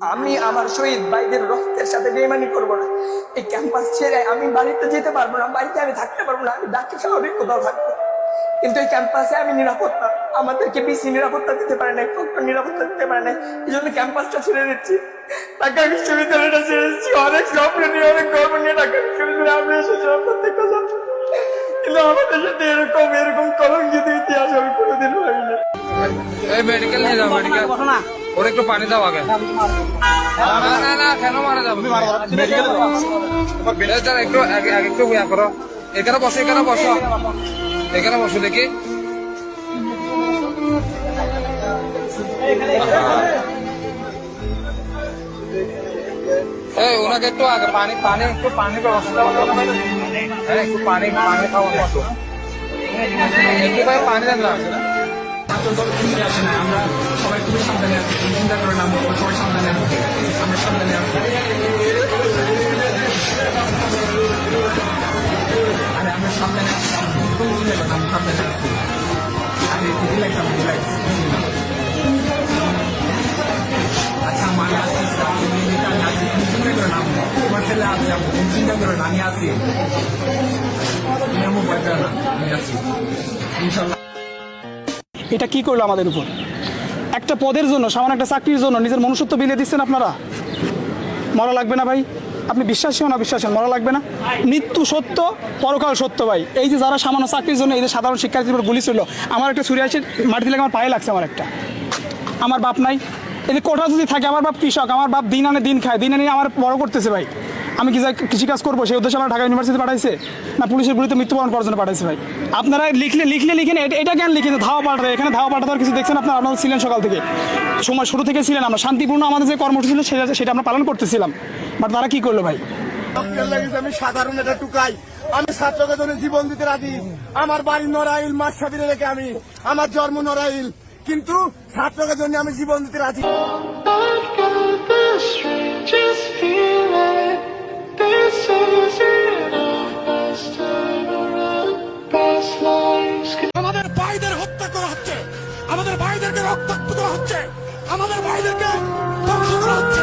আমি আমার শহীদ ভাইদের রক্তের সাথে বেইমানি করবো না। এই ক্যাম্পাস ছেড়ে আমি বাড়িতে যেতে পারবো না, বাড়িতে আমি থাকতে পারবো না, আমি ঢাকা শহরে কোথাও থাকবো, কিন্তু এই ক্যাম্পাসে আমি নিরাপত্তা, আমাদেরকে বেশি নিরাপত্তা দিতে পারে না, একটু নিরাপত্তা দিতে পারে না, এই জন্য ক্যাম্পাসটা ছেড়ে দিচ্ছি, ঢাকা বিশ্ববিদ্যালয়টা ছেড়ে দিচ্ছি। অনেক স্বপ্ন নিয়ে, অনেক গর্ব নিয়ে ঢাকা বিশ্ববিদ্যালয়ে আমরা এসেছিলাম প্রত্যেকটা ছাত্র, কিন্তু আমাদের সাথে এরকম কলঙ্কিত ইতিহাস আমি কোনোদিন ভাবিনি। এই মেডিকেল নিয়ে যাও, মেডিকেল ওর একটু পানি দাও আগে। না না না, কেন মারা যাবো? একটু একটু ইয়া করো, এখানে বসো, এখানে বসো, এখানে বসো দেখি। এই ওনাকে একটু আগে পানি পানি একটু পানি ব্যবস্থা করো, একটু পানি পানি খাওয়ার মতো একটু ভাই পানি দেন না। আমরা সবাই খুবই সাবধানে আছি, চিন্তা করে নাম সবাই সাবধানে আছি, আমরা সাবধানে আছি। আরে আমরা সাবধানে আছি, আমি সাবধানে আছি। আরে রিল্যাক্স, আমি রিল্যাক্স। আচ্ছা আমি আসছি, আমি আছি, চিন্তা করে নাম তোমার ছেলে আছে, চিন্তা করে না আমি আছি, তুমি আমার ভয় পেও না, আমি আছি ইনশাল্লাহ। এটা কি করলো আমাদের উপর? একটা পদের জন্য, সামান্য একটা চাকরির জন্য নিজের মনুষ্যত্ব বিলিয়ে দিচ্ছেন আপনারা। মরা লাগবে না ভাই, আপনি বিশ্বাসী হন অবিশ্বাসী হন, মরা লাগবে না। মৃত্যু সত্য, পরকাল সত্য ভাই। এই যে যারা সামান্য চাকরির জন্য এই যে সাধারণ শিক্ষার্থীর উপর গুলি ছিল, আমার একটা ছুরি আসে মাটি থেকে আমার পায়ে লাগছে, আমার একটা, আমার বাপ নাই, এই যে কোঠা যদি থাকে, আমার বাপ কৃষক, আমার বাপ দিন আনে দিন খায়, দিন আনে আমার বড় করতেছে ভাই। আমি কি কৃষিকাজ করবো সেই উদ্দেশ্যে আমার ঢাকা ইউনিভার্সিটি পাঠাইছে, না পুলিশের গুলিতে মৃত্যুবরণ করার জন্য পাঠাইছে ভাই? আপনারা লিখেন, এটা কেন লিখেন ধাওয়া পাল্টা? এখানে ধাওয়া পাল্টাতে কিছু দেখছেন আপনারা? আপনারা ছিলেন সকাল থেকে, সময় শুরু থেকে ছিলেন, আমরা শান্তিপূর্ণ আমাদের যে কর্মসূচি ছিল সেটা আমরা পালন করতেছিলাম, বাট তারা কি করলো ভাই? আমি সাধারণ এটা টুকাই, আমি ছাত্রকে জন্য জীবন দিতে রাজি। আমার বাড়ি নড়াইল, মাসাবিরে রেখে আমি, আমার জন্ম নড়াইল, কিন্তু ছাত্রকে জন্য আমি জীবন দিতে রাজি। আমাদের ভাইদের হত্যা করা হচ্ছে, আমাদের ভাইদেরকে রক্তাক্ত করা হচ্ছে, আমাদের ভাইদেরকে ধ্বংস করা হচ্ছে।